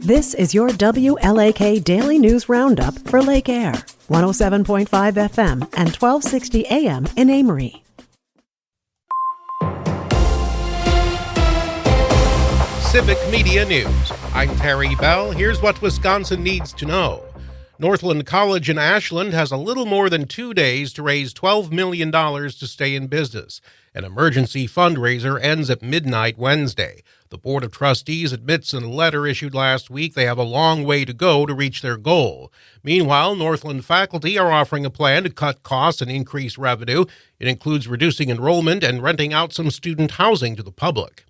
This is your WLAK Daily News Roundup for Lake Air, 107.5 FM and 1260 AM in Amory. Civic Media News. I'm Terry Bell. Here's what Wisconsin needs to know. Northland College in Ashland has a little more than 2 days to raise $12 million to stay in business. An emergency fundraiser ends at midnight Wednesday. The Board of Trustees admits in a letter issued last week they have a long way to go to reach their goal. Meanwhile, Northland faculty are offering a plan to cut costs and increase revenue. It includes reducing enrollment and renting out some student housing to the public.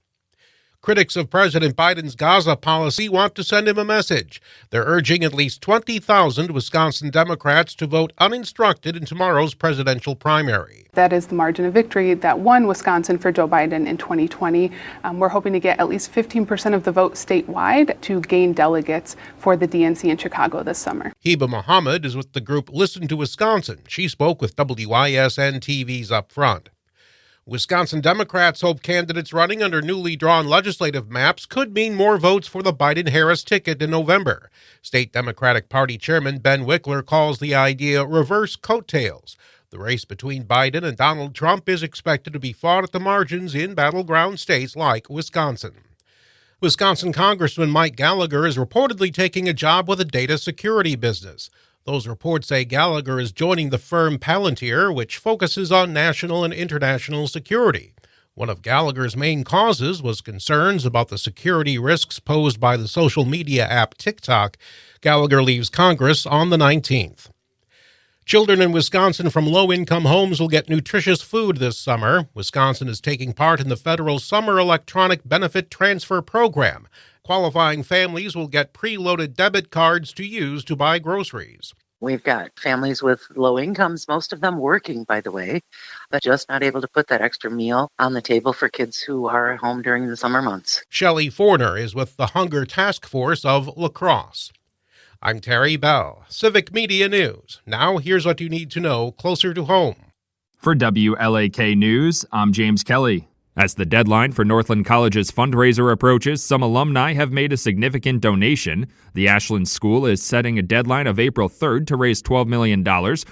Critics of President Biden's Gaza policy want to send him a message. They're urging at least 20,000 Wisconsin Democrats to vote uninstructed in tomorrow's presidential primary. That is the margin of victory that won Wisconsin for Joe Biden in 2020. We're hoping to get at least 15% of the vote statewide to gain delegates for the DNC in Chicago this summer. Heba Mohammed is with the group Listen to Wisconsin. She spoke with WISN TV's Up Front. Wisconsin Democrats hope candidates running under newly drawn legislative maps could mean more votes for the Biden-Harris ticket in November. State Democratic Party Chairman Ben Wickler calls the idea reverse coattails. The race between Biden and Donald Trump is expected to be fought at the margins in battleground states like Wisconsin. Wisconsin Congressman Mike Gallagher is reportedly taking a job with a data security business. Those reports say Gallagher is joining the firm Palantir, which focuses on national and international security. One of Gallagher's main causes was concerns about the security risks posed by the social media app TikTok. Gallagher leaves Congress on the 19th. Children in Wisconsin from low-income homes will get nutritious food this summer. Wisconsin is taking part in the federal Summer Electronic Benefit Transfer Program. Qualifying families will get preloaded debit cards to use to buy groceries. We've got families with low incomes, most of them working, by the way, but just not able to put that extra meal on the table for kids who are at home during the summer months. Shelley Forner is with the Hunger Task Force of La Crosse. I'm Terry Bell, Civic Media News. Now here's what you need to know closer to home. For WLAK News, I'm James Kelly. As the deadline for Northland College's fundraiser approaches, some alumni have made a significant donation. The Ashland School is setting a deadline of April 3rd to raise $12 million,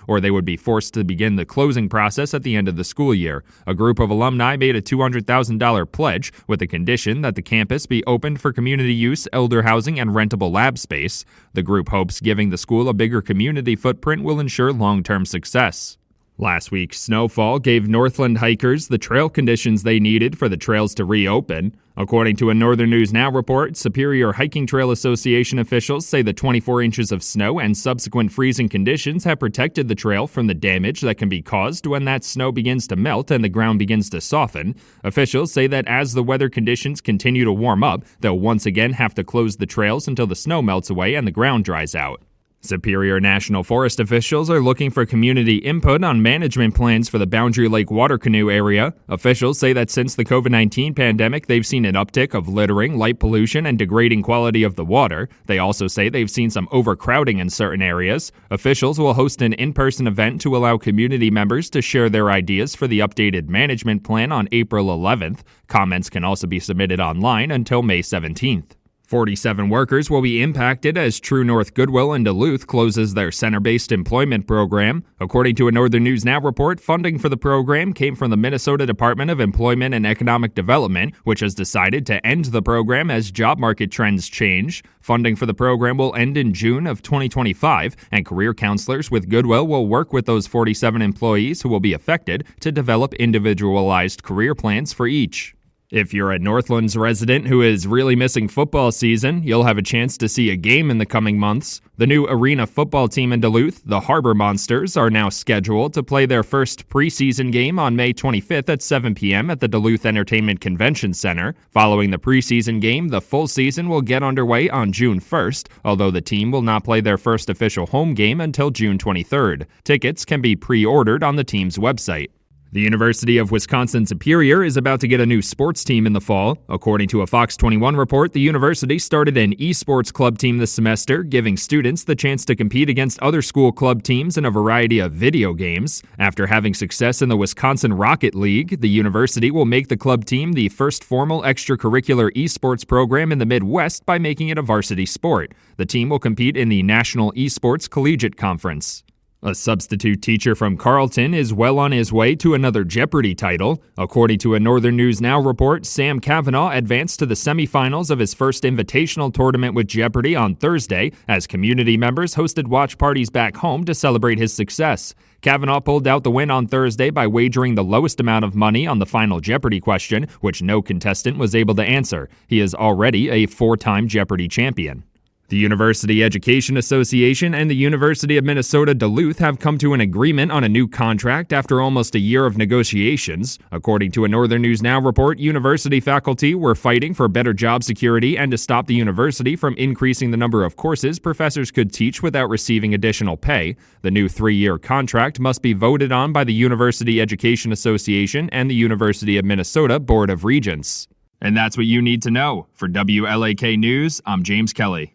or they would be forced to begin the closing process at the end of the school year. A group of alumni made a $200,000 pledge with the condition that the campus be opened for community use, elder housing, and rentable lab space. The group hopes giving the school a bigger community footprint will ensure long-term success. Last week's snowfall gave Northland hikers the trail conditions they needed for the trails to reopen. According to a Northern News Now report, Superior Hiking Trail Association officials say the 24 inches of snow and subsequent freezing conditions have protected the trail from the damage that can be caused when that snow begins to melt and the ground begins to soften. Officials say that as the weather conditions continue to warm up, they'll once again have to close the trails until the snow melts away and the ground dries out. Superior National Forest officials are looking for community input on management plans for the Boundary Lake water canoe area. Officials say that since the COVID-19 pandemic, they've seen an uptick of littering, light pollution, and degrading quality of the water. They also say they've seen some overcrowding in certain areas. Officials will host an in-person event to allow community members to share their ideas for the updated management plan on April 11th. Comments can also be submitted online until May 17th. 47 workers will be impacted as True North Goodwill in Duluth closes their center-based employment program. According to a Northern News Now report, funding for the program came from the Minnesota Department of Employment and Economic Development, which has decided to end the program as job market trends change. Funding for the program will end in June of 2025, and career counselors with Goodwill will work with those 47 employees who will be affected to develop individualized career plans for each. If you're a Northlands resident who is really missing football season, you'll have a chance to see a game in the coming months. The new arena football team in Duluth, the Harbor Monsters, are now scheduled to play their first preseason game on May 25th at 7 p.m. at the Duluth Entertainment Convention Center. Following the preseason game, the full season will get underway on June 1st, although the team will not play their first official home game until June 23rd. Tickets can be pre-ordered on the team's website. The University of Wisconsin-Superior is about to get a new sports team in the fall. According to a Fox 21 report, the university started an esports club team this semester, giving students the chance to compete against other school club teams in a variety of video games. After having success in the Wisconsin Rocket League, the university will make the club team the first formal extracurricular esports program in the Midwest by making it a varsity sport. The team will compete in the National Esports Collegiate Conference. A substitute teacher from Carleton is well on his way to another Jeopardy title. According to a Northern News Now report, Sam Cavanaugh advanced to the semifinals of his first invitational tournament with Jeopardy on Thursday as community members hosted watch parties back home to celebrate his success. Cavanaugh pulled out the win on Thursday by wagering the lowest amount of money on the final Jeopardy question, which no contestant was able to answer. He is already a four-time Jeopardy champion. The University Education Association and the University of Minnesota Duluth have come to an agreement on a new contract after almost a year of negotiations. According to a Northern News Now report, university faculty were fighting for better job security and to stop the university from increasing the number of courses professors could teach without receiving additional pay. The new 3-year contract must be voted on by the University Education Association and the University of Minnesota Board of Regents. And that's what you need to know. For WLAK News, I'm James Kelly.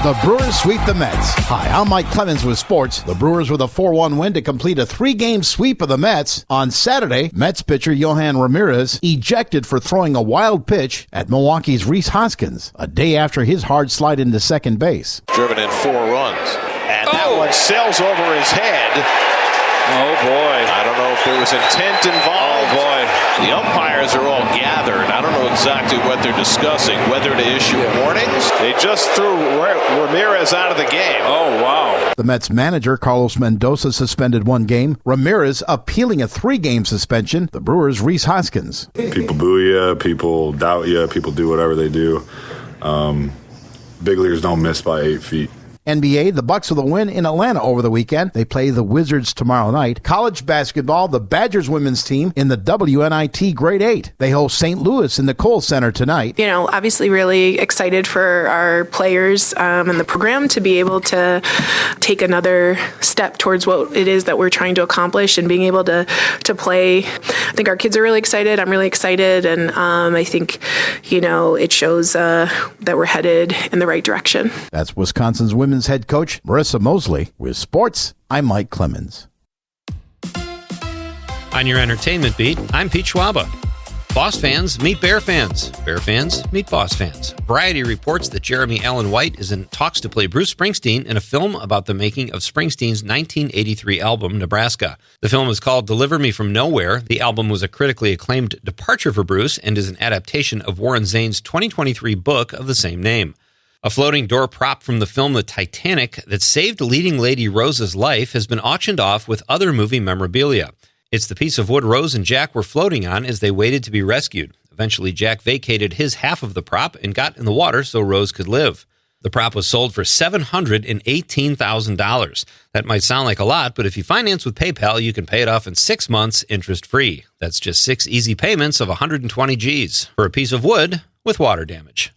The Brewers sweep the Mets. Hi, I'm Mike Clemens with sports. The Brewers with a 4-1 win to complete a 3-game sweep of the Mets. On Saturday, Mets pitcher Yohan Ramirez ejected for throwing a wild pitch at Milwaukee's Rhys Hoskins, a day after his hard slide into second base. Driven in 4 runs. And that one sails over his head. Oh, boy. I don't know if there was intent involved. Oh, boy. The umpires are all gathered. I don't know exactly what they're discussing, whether to issue warnings. They just threw Ramirez out of the game. Oh, wow. The Mets manager, Carlos Mendoza, suspended 1 game. Ramirez appealing a 3-game suspension. The Brewers' Rhys Hoskins. People boo you. People doubt you. People do whatever they do. Big leaguers don't miss by 8 feet. NBA, the Bucks with a win in Atlanta over the weekend. They play the Wizards tomorrow night. College basketball, the Badgers women's team in the WNIT Grade 8. They host St. Louis in the Kohl Center tonight. You know, obviously really excited for our players and the program to be able to take another step towards what it is that we're trying to accomplish and being able to play. I think our kids are really excited. I'm really excited. And I think, you know, it shows that we're headed in the right direction. That's Wisconsin's women's head coach, Marissa Mosley. With sports, I'm Mike Clemens. On your entertainment beat, I'm Pete Schwaba. Boss fans meet Bear fans. Bear fans meet Boss fans. Variety reports that Jeremy Allen White is in talks to play Bruce Springsteen in a film about the making of Springsteen's 1983 album, Nebraska. The film is called Deliver Me From Nowhere. The album was a critically acclaimed departure for Bruce and is an adaptation of Warren Zane's 2023 book of the same name. A floating door prop from the film The Titanic that saved leading lady Rose's life has been auctioned off with other movie memorabilia. It's the piece of wood Rose and Jack were floating on as they waited to be rescued. Eventually, Jack vacated his half of the prop and got in the water so Rose could live. The prop was sold for $718,000. That might sound like a lot, but if you finance with PayPal, you can pay it off in 6 months interest-free. That's just 6 easy payments of 120 G's for a piece of wood with water damage.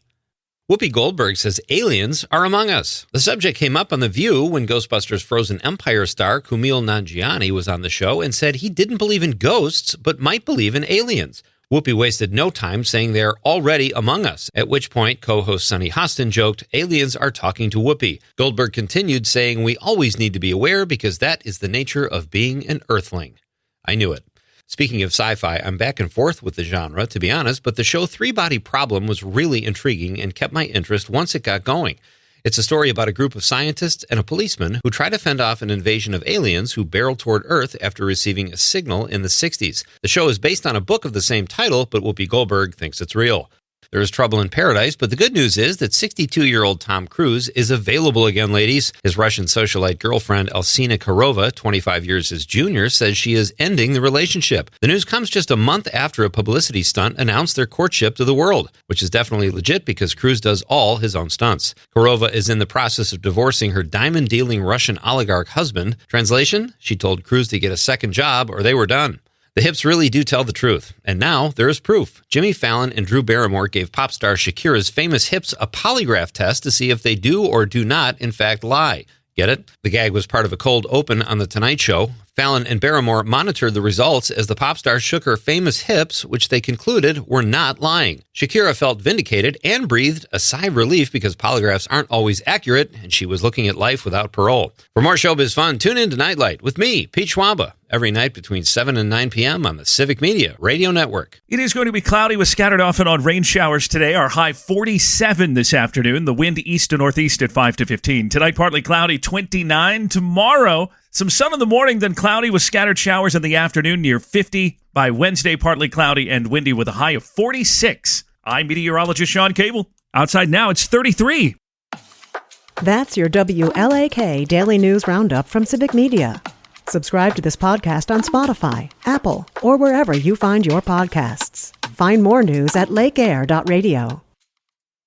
Whoopi Goldberg says aliens are among us. The subject came up on The View when Ghostbusters Frozen Empire star Kumail Nanjiani was on the show and said he didn't believe in ghosts, but might believe in aliens. Whoopi wasted no time saying they're already among us, at which point co-host Sunny Hostin joked, aliens are talking to Whoopi. Goldberg continued saying we always need to be aware because that is the nature of being an earthling. I knew it. Speaking of sci-fi, I'm back and forth with the genre, to be honest, but the show Three Body Problem was really intriguing and kept my interest once it got going. It's a story about a group of scientists and a policeman who try to fend off an invasion of aliens who barrel toward Earth after receiving a signal in the 60s. The show is based on a book of the same title, but Whoopi Goldberg thinks it's real. There is trouble in paradise, but the good news is that 62-year-old Tom Cruise is available again, ladies. His Russian socialite girlfriend, Alsina Karova, 25 years his junior, says she is ending the relationship. The news comes just a month after a publicity stunt announced their courtship to the world, which is definitely legit because Cruise does all his own stunts. Karova is in the process of divorcing her diamond-dealing Russian oligarch husband. Translation? She told Cruise to get a second job or they were done. The hips really do tell the truth. And now there is proof. Jimmy Fallon and Drew Barrymore gave pop star Shakira's famous hips a polygraph test to see if they do or do not, in fact, lie. Get it? The gag was part of a cold open on The Tonight Show. Fallon and Barrymore monitored the results as the pop star shook her famous hips, which they concluded were not lying. Shakira felt vindicated and breathed a sigh of relief because polygraphs aren't always accurate, and she was looking at life without parole. For more showbiz fun, tune in to Nightlight with me, Pete Schwaba, every night between 7 and 9 p.m. on the Civic Media Radio Network. It is going to be cloudy with scattered off and on rain showers today. Our high 47 this afternoon. The wind east to northeast at 5 to 15. Tonight, partly cloudy, 29. Tomorrow, some sun in the morning, then cloudy with scattered showers in the afternoon near 50. By Wednesday, partly cloudy and windy with a high of 46. I'm meteorologist Sean Cable. Outside now, it's 33. That's your WLAK Daily News Roundup from Civic Media. Subscribe to this podcast on Spotify, Apple, or wherever you find your podcasts. Find more news at lakeair.radio.